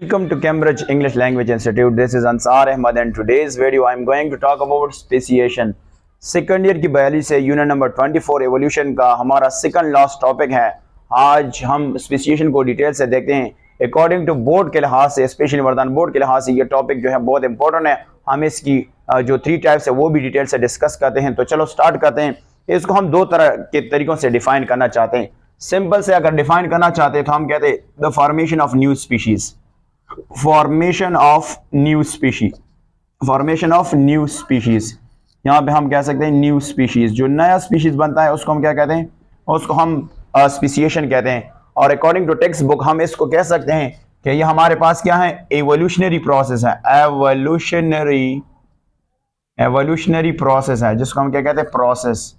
Welcome to Cambridge English Language Institute. This is Ansar Ahmad and today's video I am going to talk about speciation. Second year की बयाली से unit number 24 evolution का हमारा second last topic है। आज हम speciation को detail से देखते हैं। अकॉर्डिंग टू बोर्ड के लिहाज से, स्पेशली वरदान बोर्ड के लिहाज से ये टॉपिक जो है बहुत इंपॉर्टेंट है। हम इसकी जो 3 टाइप्स है वो भी डिटेल से डिस्कस करते हैं। तो चलो स्टार्ट करते हैं। इसको हम 2 तरह के तरीकों से डिफाइन करना चाहते हैं। सिंपल से अगर डिफाइन करना चाहते हैं तो हम कहते हैं the formation of new species, formation of new species, formation of new species. यहाँ पे हम कह सकते हैं न्यू स्पीशीज, जो नया स्पीशीज बनता है उसको हम क्या कहते हैं, उसको हम स्पेसिएशन कहते हैं। और अकॉर्डिंग टू टेक्स्ट बुक हम इसको कह सकते हैं कि ये हमारे पास क्या है, एवोल्यूशनरी प्रोसेस है। एवोल्यूशनरी प्रोसेस है जिसको हम क्या कहते हैं, process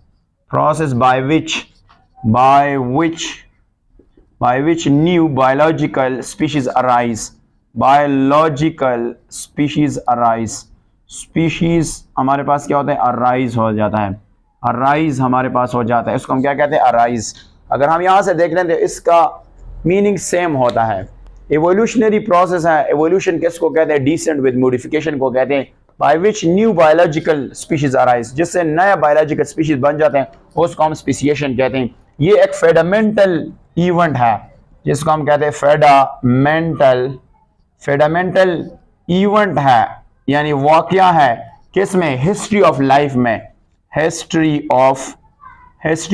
by which new biological species arise, species हमारे पास क्या होता है, अराइज हो जाता है, अराइज हमारे पास हो जाता है, इसको हम क्या कहते हैं, अराइज। अगर हम यहाँ से देख लें तो इसका मीनिंग सेम होता है। एवोल्यूशनरी प्रोसेस है। एवोल्यूशन किसको कहते हैं, डिसेंट विद मॉडिफिकेशन को कहते हैं। By which new biological species arise, जिससे नया बायोलॉजिकल स्पीशीज बन जाते हैं उसको हम स्पेसिएशन कहते हैं। ये एक फंडामेंटल इवेंट है जिसको हम कहते हैं फंडामेंटल इवेंट है, यानी वाकया है किसमें, हिस्ट्री ऑफ लाइफ में। हिस्ट्री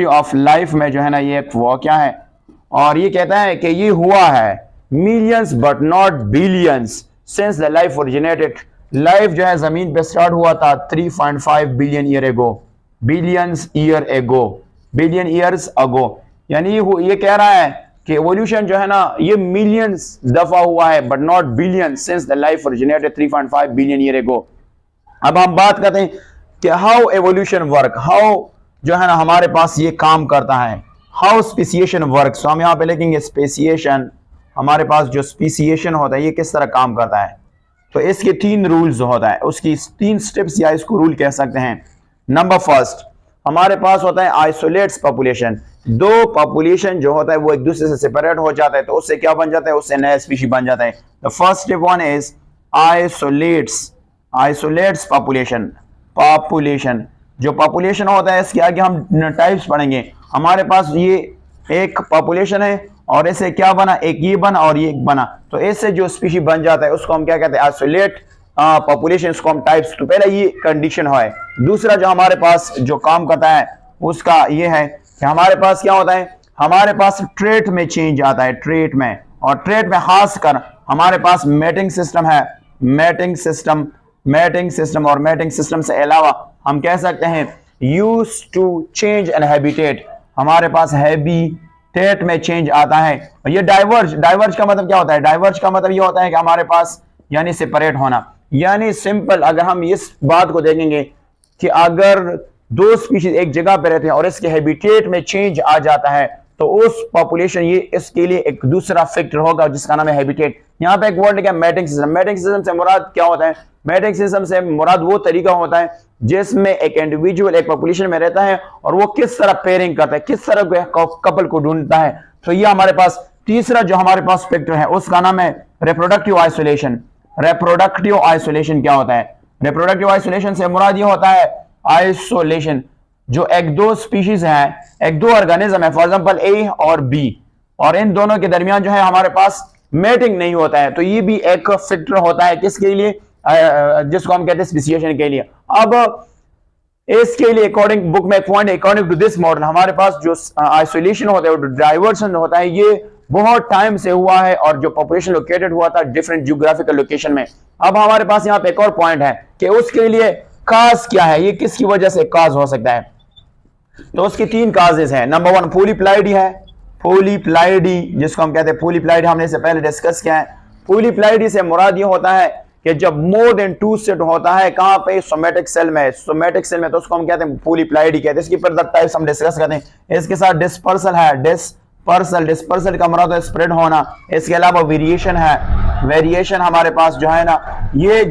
ऑफ लाइफ में जो है ना ये एक वाकया है। और ये कहता है कि ये हुआ है millions but not billions since the life originated. Life जो है जमीन पे स्टार्ट हुआ था 3.5 बिलियन ईयर्स अगो। यानी ये कह रहा है कि एवोल्यूशन जो है ना ये मिलियंस दफा हुआ है but not billion since the life originated 3.5 billion year ago. अब हम बात करते हैं कि हाउ एवोल्यूशन वर्क, हाउ जो है ना हमारे पास ये काम करता है, हाउ स्पेसिएशन वर्क। सो हम यहाँ पे लिखेंगे स्पेसिएशन, हमारे पास जो स्पेसिएशन होता है ये किस तरह काम करता है। तो इसके 3 रूल्स होता है, उसकी 3 स्टेप्स या इसको रूल कह सकते हैं। नंबर फर्स्ट हमारे पास होता है आइसोलेट्स पॉपुलेशन। 2 पॉपुलेशन जो होता है वो एक दूसरे से सेपरेट हो जाता है तो उससे क्या बन जाता है, उससे नया स्पीशी बन जाता है। The first step one is isolates population. जो पॉपुलेशन होता है इसके आगे हम टाइप्स पढ़ेंगे। हमारे पास ये एक पॉपुलेशन है और इससे क्या बना, एक ये बना और ये एक बना, तो इससे जो स्पीशी बन जाता है उसको हम क्या कहते हैं, आइसोलेट पॉपुलेशन को हम टाइप्स। तो पहले ये कंडीशन है। दूसरा जो हमारे पास जो काम करता है उसका ये है कि हमारे पास क्या होता है, हमारे पास ट्रेट में चेंज आता है, ट्रेट में। और ट्रेट में खास कर हमारे पास मैटिंग सिस्टम है, मैटिंग सिस्टम। और मैटिंग सिस्टम से अलावा हम कह सकते हैं use to change an habitat, हमारे पास हैबिटेट में चेंज आता है। और ये डाइवर्ज का मतलब क्या होता है, डाइवर्ज का मतलब ये होता है कि हमारे पास यानी सेपरेट होना। यानी सिंपल अगर हम इस बात को देखेंगे कि अगर 2 स्पीशीज एक जगह पे रहते हैं और इसके हैबिटेट में चेंज आ जाता है तो उस पॉपुलेशन ये इसके लिए एक दूसरा फैक्टर होगा जिसका नाम है हैबिटेट। यहाँ पे एक वर्ड क्या, मैटिंग सिस्टम। मैटिंग सिस्टम से मुराद क्या होता है, मैटिंग सिस्टम से मुराद वो तरीका होता है जिसमें एक इंडिविजुअल एक पॉपुलेशन में रहता है और वो किस तरह पेयरिंग करता है, किस तरह कपल को ढूंढता है। तो ये हमारे पास तीसरा जो हमारे पास फैक्टर है उसका नाम है रिप्रोडक्टिव आइसोलेशन। रिप्रोडक्टिव आइसोलेशन क्या होता है, रिप्रोडक्टिव आइसोलेशन से मुराद ये होता है आइसोलेशन जो एक 2 स्पीशीज हैं, एक 2 ऑर्गेनिज्म है, फॉर एग्जांपल ए और बी, और इन दोनों के दरमियान जो है हमारे पास मेटिंग नहीं होता है। तो ये भी एक फैक्टर होता है किसके लिए, जिसको हम कहते हैं स्पेसिएशन के लिए। अब इसके लिए अकॉर्डिंग बुक में एक point, according to this model हमारे पास जो आइसोलेशन होता है, डाइवर्सन होता है, ये बहुत टाइम से हुआ है और जो पॉपुलेशन लोकेटेड हुआ था डिफरेंट जियोग्राफिकल लोकेशन में। अब हमारे पास यहाँ पे एक और पॉइंट है कि उसके लिए काज क्या है, ये किसकी वजह से काज हो सकता है। तो उसके 3 काजेस हैं। नंबर 1 पॉलीप्लाइडी है, पॉलीप्लाइडी जिसको हम कहते हैं पॉलीप्लाइडी, हमने इससे पहले डिस्कस किया है। पॉलीप्लाइडी से मुराद ये होता है कि जब मोर देन 2 सेट होता है कहां पे, सोमेटिक सेल में। सोमेटिक सेल में तो उसको हम कहते हैं पॉलीप्लाइडी कहते हैं। इसकी फर्दर टाइप्स हम डिस्कस करते हैं। इसके साथ डिस्पर्सल है, डिस्पर्सल का मतलब है स्प्रेड होना। इसके अलावा वेरिएशन है, वेरिएशन हमारे पास जो है ना ये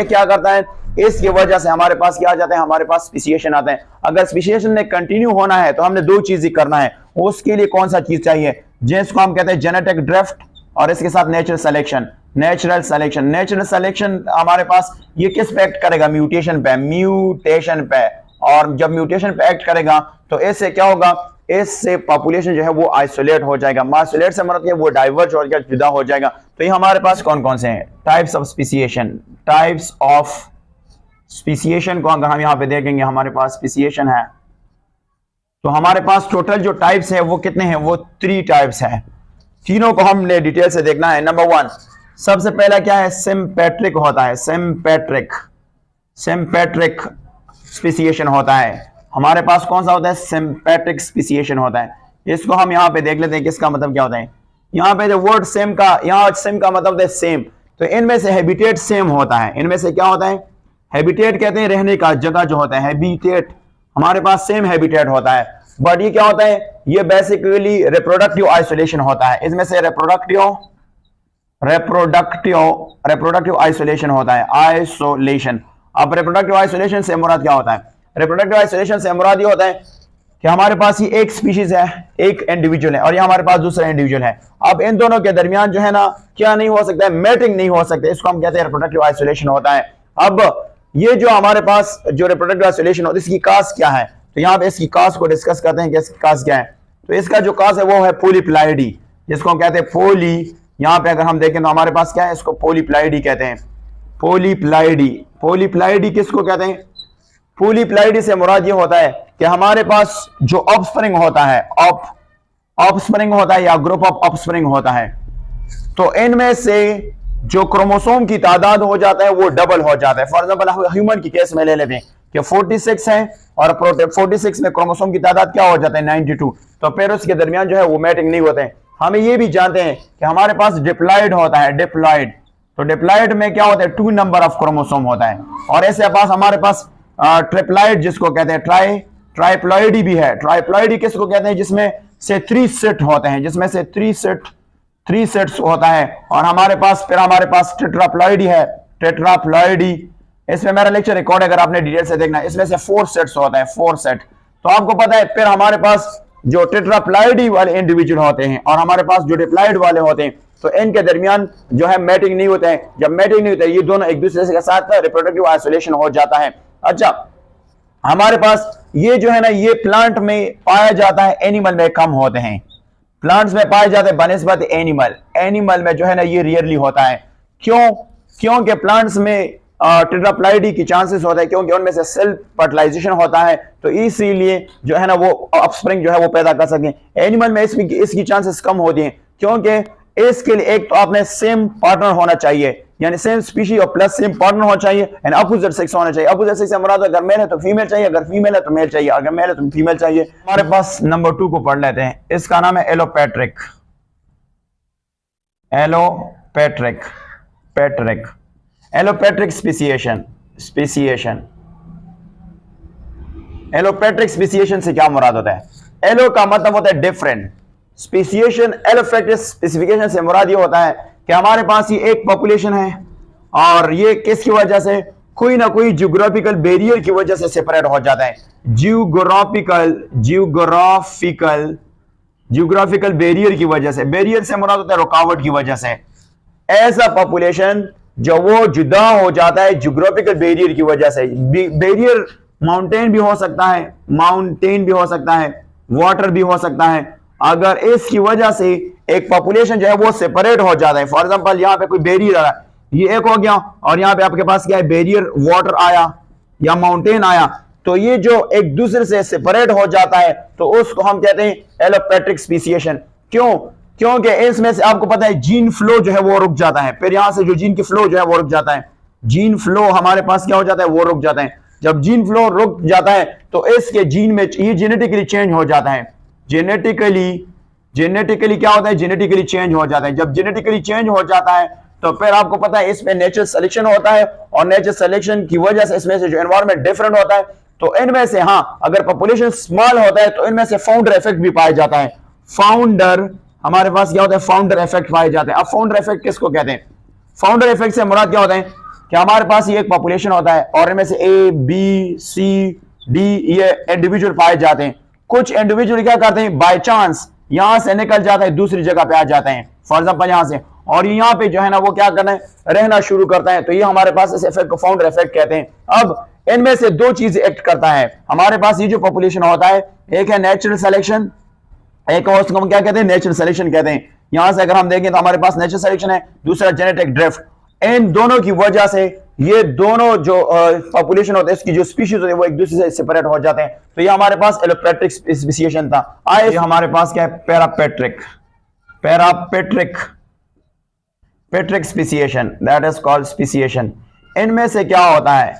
क्या करता है, इसकी वजह से हमारे पास क्या आ जाता है, हमारे पास स्पेसिएशन आता है। अगर स्पेसिएशन ने कंटिन्यू होना है तो हमने 2 चीज ही करना है। उसके लिए कौन सा चीज चाहिए, जिसको हम कहते हैं जेनेटिक ड्रिफ्ट और इसके साथ natural selection. Natural selection, natural selection हमारे पास ये किस पे एक्ट करेगा? म्यूटेशन पे, म्यूटेशन पे। और जब म्यूटेशन पे एक्ट करेगा तो इससे क्या होगा? इससे पॉपुलेशन जो है वो आइसोलेट हो जाएगा। आइसोलेट से मतलब वो डाइवर्ज हो जाएगा, जुदा हो जाएगा। तो ये हमारे पास कौन कौन से हैं? Types of speciation. Types of speciation को अगर हम यहाँ पे देखेंगे, हमारे पास स्पीसिएशन है तो हमारे पास टोटल जो टाइप्स है वो कितने हैं? वो 3 टाइप्स हैं। तीनों को हमने डिटेल से देखना है। नंबर 1, सबसे पहला क्या है? सिम्पेट्रिक होता है। सिम्पेट्रिक, सिम्पेट्रिक स्पीसिएशन होता है। हमारे पास कौन सा होता है? सिम्पेट्रिक स्पीसिएशन होता है। इसको हम यहाँ पे देख लेते हैं किसका मतलब क्या होता है। यहाँ पे जो वर्ड सेम का, यहाँ सेम का मतलब है सेम, तो इनमें से हैबिटेट सेम होता है। इनमें से क्या होता है? हैबिटेट कहते हैं रहने का जगह जो होता है, हैबिटेट हमारे पास सेम हैबिटेट होता है। बट ये क्या होता है? ये बेसिकली रिप्रोडक्टिव आइसोलेशन होता है। इसमें से रिप्रोडक्टिव आइसोलेशन होता है, आइसोलेशन। अब रिप्रोडक्टिव आइसोलेशन से मुराद क्या होता है? रिप्रोडक्टिव आइसोलेशन से मुराद ये होता है कि हमारे पास ये एक स्पीशीज है, एक इंडिविजुअल है, और ये हमारे पास दूसरा इंडिविजुअल है। अब इन दोनों के दरमियान जो है ना क्या नहीं हो सकता है? मैटिंग नहीं हो सकता। इसको हम कहते हैं रिप्रोडक्टिव आइसोलेशन होता है। अब ये जो हमारे पास जो रिप्रोडक्टिव आइसोलेशन होता है, इसकी काज क्या है? तो यहाँ पे इसकी काज को डिस्कस करते हैं कि इसकी काज क्या है। तो इसका जो काज है वो है पॉलीप्लाइडी, जिसको हम कहते हैं पोली। यहाँ पे अगर हम देखें तो हमारे पास क्या है? इसको पॉलीप्लाइडी कहते हैं। पॉलीप्लाइडी, पॉलीप्लाइडी किसको कहते हैं? पॉलीप्लाइडी से मुराद ये होता है कि हमारे पास जो ऑफस्प्रिंग होता है, ऑफस्प्रिंग होता है या ग्रुप ऑफ ऑफस्प्रिंग होता है, तो इनमें से जो क्रोमोसोम की तादाद हो जाता है वो डबल हो जाता है। फॉर एग्जांपल ह्यूमन की केस में ले लेते हैं कि 46 है और 46 में क्रोमोसोम की तादाद क्या हो जाता है? 92। तो फिर उसके दरमियान जो है वो मैटिंग नहीं होते हैं। हमें ये भी जानते हैं कि हमारे पास डिप्लॉइड होता है, डिप्लॉइड। तो डिप्लॉइड में क्या होता है? 2 नंबर ऑफ क्रोमोसोम होता है। और ऐसे पास हमारे पास ट्रिप्लॉइड जिसको कहते हैं, ट्राइप्लॉइडी भी है। ट्राइप्लॉइडी किसको कहते हैं? जिसमें से 3 सेट होते हैं, जिसमें से 3 सेट्स होता है। और हमारे पास फिर हमारे पास टेट्राप्लॉइडी है, टेट्राप्लॉइडी। इसमें मेरा लेक्चर रिकॉर्ड अगर आपने डिटेल से देखना है, इसमें से 4 सेट्स होता है, 4 सेट। तो आपको पता है फिर हमारे पास जो टेट्राप्लॉइडी वाले इंडिविजुअल होते हैं और हमारे पास जो डिप्लॉइड वाले होते हैं, तो इनके दरमियान जो है मैटिंग नहीं होता है। जब मैटिंग नहीं होता है, ये दोनों एक दूसरे के साथ रिप्रोडक्टिव आइसोलेशन हो जाता है। अच्छा, हमारे पास ये जो है ना, ये प्लांट में पाया जाता है, एनिमल में कम होते हैं। प्लांट्स में पाए जाते हैं बनिस्बत एनिमल में जो है ना ये रियरली होता है। क्यों? क्योंकि प्लांट्स में टेट्राप्लॉइडी की चांसेस होता है, क्योंकि उनमें से सेल्फ फर्टिलाइजेशन होता है, तो इसीलिए जो है ना वो ऑफस्प्रिंग जो है वो पैदा कर सकें। एनिमल में इसकी चांसेस कम होती हैं, क्योंकि इसके लिए एक तो आपने सेम पार्टनर होना चाहिए, यानी सेम स्पीशी और प्लस सेम पार्टनर होना चाहिए, एंड अपोजिट सेक्स होना चाहिए। अपोजिट सेक्स से मुराद अगर मेल है तो फीमेल चाहिए, अगर फीमेल है तो मेल चाहिए, अगर मेल है तो फीमेल चाहिए। हमारे पास नंबर 2 को पढ़ लेते हैं। इसका नाम है allopatric. Allopatric speciation. Allopatric speciation से क्या मुराद होता है? एलो का मतलब होता है डिफरेंट, स्पीसिएशन एलोपेट्रिक स्पेसिफिकेशन से मुराद ये होता है कि हमारे पास ये एक पॉपुलेशन है और ये किसकी वजह से? कोई ना कोई जियोग्राफिकल बैरियर की वजह से सेपरेट हो जाता है। जियोग्राफिकल बैरियर की वजह से। बैरियर से मुराद होता है रुकावट की वजह से। ऐसा पॉपुलेशन जो वो जुदा हो जाता है जियोग्राफिकल बैरियर की वजह से। बैरियर माउंटेन भी हो सकता है, वाटर भी हो सकता है। अगर इसकी वजह से एक पॉपुलेशन जो है वो सेपरेट हो जाता है, फॉर एग्जांपल यहाँ पे कोई बैरियर आ रहा है, ये एक हो गया, और यहाँ पे आपके पास क्या है? बैरियर वाटर आया या माउंटेन आया, तो ये जो एक दूसरे से सेपरेट हो जाता है तो उसको हम कहते हैं एलोपेट्रिक स्पीसिएशन। क्यों? क्योंकि इसमें से आपको पता है जीन फ्लो जो है वो रुक जाता है। फिर यहां से जो जीन की फ्लो जो है वो रुक जाता है। जीन फ्लो हमारे पास क्या हो जाता है? वो रुक जाता है। जब जीन फ्लो रुक जाता है तो इसके जीन में ये जेनेटिकली चेंज हो जाता है। जेनेटिकली क्या होता है? जेनेटिकली चेंज हो जाता है। जब जेनेटिकली चेंज हो जाता है तो फिर आपको पता है इसमें नेचुरल सिलेक्शन होता है, और नेचुरल सिलेक्शन की वजह से इसमें से जो एनवायरनमेंट डिफरेंट होता है, तो इनमें से अगर पॉपुलेशन स्मॉल होता है तो इनमें से फाउंडर इफेक्ट भी पाया जाता है। फाउंडर हमारे पास क्या होता है? फाउंडर इफेक्ट पाए जाते हैं। अब फाउंडर इफेक्ट किसको कहते हैं? फाउंडर इफेक्ट से मुराद क्या होता है कि हमारे पास ये एक पॉपुलेशन होता है और इनमें से ए, बी, सी, डी ये इंडिविजुअल पाए जाते हैं। कुछ इंडिविजुअल क्या करते हैं? बाय चांस यहां से निकल जाते हैं, दूसरी जगह पे आ जाते हैं, फॉर एग्जांपल यहां से, और यहाँ पे जो है ना वो क्या करना है, रहना शुरू करता है। तो ये हमारे पास इस इफेक्ट को फाउंडर इफेक्ट कहते हैं। अब इनमें से दो चीजें एक्ट करता है हमारे पास। ये जो पॉपुलेशन होता है, एक है नेचुरल सिलेक्शन, एक और उसको हम क्या कहते हैं, नेचुरल सिलेक्शन कहते हैं। यहां से अगर हम देखें तो हमारे पास नेचुरल सिलेक्शन है, दूसरा जेनेटिक ड्रिफ्ट। इन दोनों की वजह से ये दोनों जो पॉपुलेशन होते हैं, इसकी जो स्पीशीज होते हैं वो एक दूसरे से सेपरेट हो जाते हैं। तो ये हमारे पास एलोपैट्रिक स्पेसिएशन था। आए हमारे पास क्या है, Patrick speciation, that is called speciation. इनमें से क्या होता है,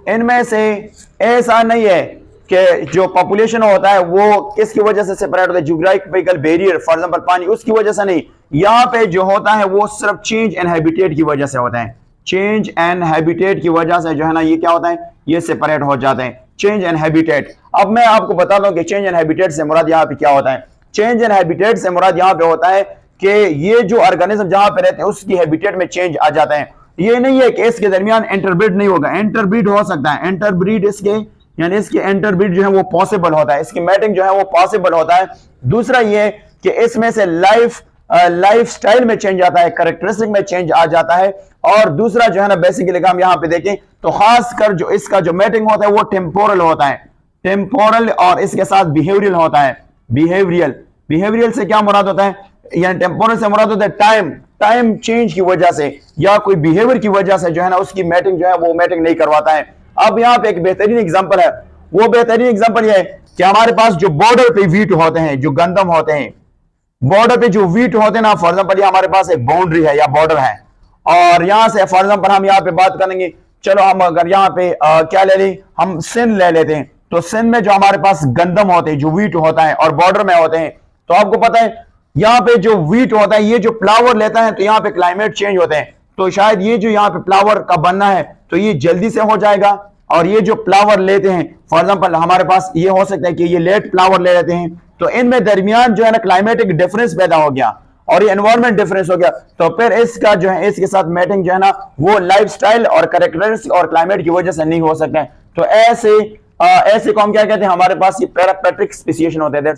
इनमें से ऐसा नहीं है कि जो पॉपुलेशन होता है वो किसकी वजह से सेपरेट होता है, ज्योग्राफिकल बैरियर, फॉर एग्जांपल पानी, उसकी वजह से नहीं। यहाँ पे जो होता है वो सिर्फ चेंज इन हैबिटेट की वजह से होता है। चेंज इन हैबिटेट की वजह से जो है ना ये क्या होता है, ये सेपरेट हो जाते हैं, चेंज इन हैबिटेट। अब मैं आपको बता दूं कि चेंज इन हैबिटेट से मुराद यहाँ पे क्या होता है। चेंज इन हैबिटेट से मुराद यहाँ पे होता है कि ये जो ऑर्गेनिज्म जहां पे रहते हैं उसकी हैबिटेट में चेंज आ जाता है। ये नहीं है कि इसके दरमियान इंटरब्रीड नहीं होगा, इंटरब्रीड हो सकता है। इंटरब्रीड इसके यानी इसके इंटरब्रीड जो है वो पॉसिबल होता है, इसकी मैटिंग जो है वो पॉसिबल होता है। दूसरा ये कि इसमें से लाइफ स्टाइल में चेंज आता है, कैरेक्टरिस्टिक में चेंज आ जाता है। और दूसरा जो है ना बेसिकली हम यहाँ पे देखें तो खासकर जो इसका जो मैटिंग होता है वो टेम्पोरल होता है, टेम्पोरल, और इसके साथ बिहेवियरल होता है। बिहेवियरल से क्या मुराद होता है, यानी टेम्पोरल से मुराद होता है टाइम चेंज की वजह से या कोई बिहेवियर की वजह से जो है ना उसकी मैटिंग जो है वो मैटिंग नहीं करवाता है। अब यहाँ पे एक बेहतरीन एग्जांपल है, वो बेहतरीन एग्जांपल ये है कि हमारे पास जो बॉर्डर पे वीट होते हैं, जो गंदम होते हैं, बॉर्डर पे जो वीट होते हैं ना, फॉर एग्जांपल हमारे पास एक बाउंड्री है या बॉर्डर है, और यहां से फॉर एग्जांपल हम यहाँ पे बात करेंगे, चलो हम अगर यहाँ पे क्या ले लें, हम सिंध ले लेते हैं। तो सिंध में जो हमारे पास गंदम होते हैं, जो वीट होता है और बॉर्डर में होते हैं, तो आपको पता है यहाँ पे जो वीट होता है ये जो फ्लावर लेता है तो यहाँ पे क्लाइमेट चेंज होते हैं। तो शायद ये जो यहाँ पे फ्लावर का बनना है तो ये जल्दी से हो जाएगा, और ये जो फ्लावर लेते हैं फॉर एग्जांपल हमारे पास ये हो सकता है कि ये लेट फ्लावर ले लेते हैं, तो इनमें दरमियान जो है ना क्लाइमेटिक डिफरेंस पैदा हो गया और ये एनवायरमेंट डिफरेंस हो गया। तो फिर इसका जो है इसके साथ मैटिंग जो है ना वो लाइफस्टाइल और कैरेक्टरिस्टिक और क्लाइमेट की वजह से नहीं हो सकता है। तो ऐसे को हम क्या कहते हैं, हमारे पास ये पैरापैट्रिक स्पेसिएशन होते हैं।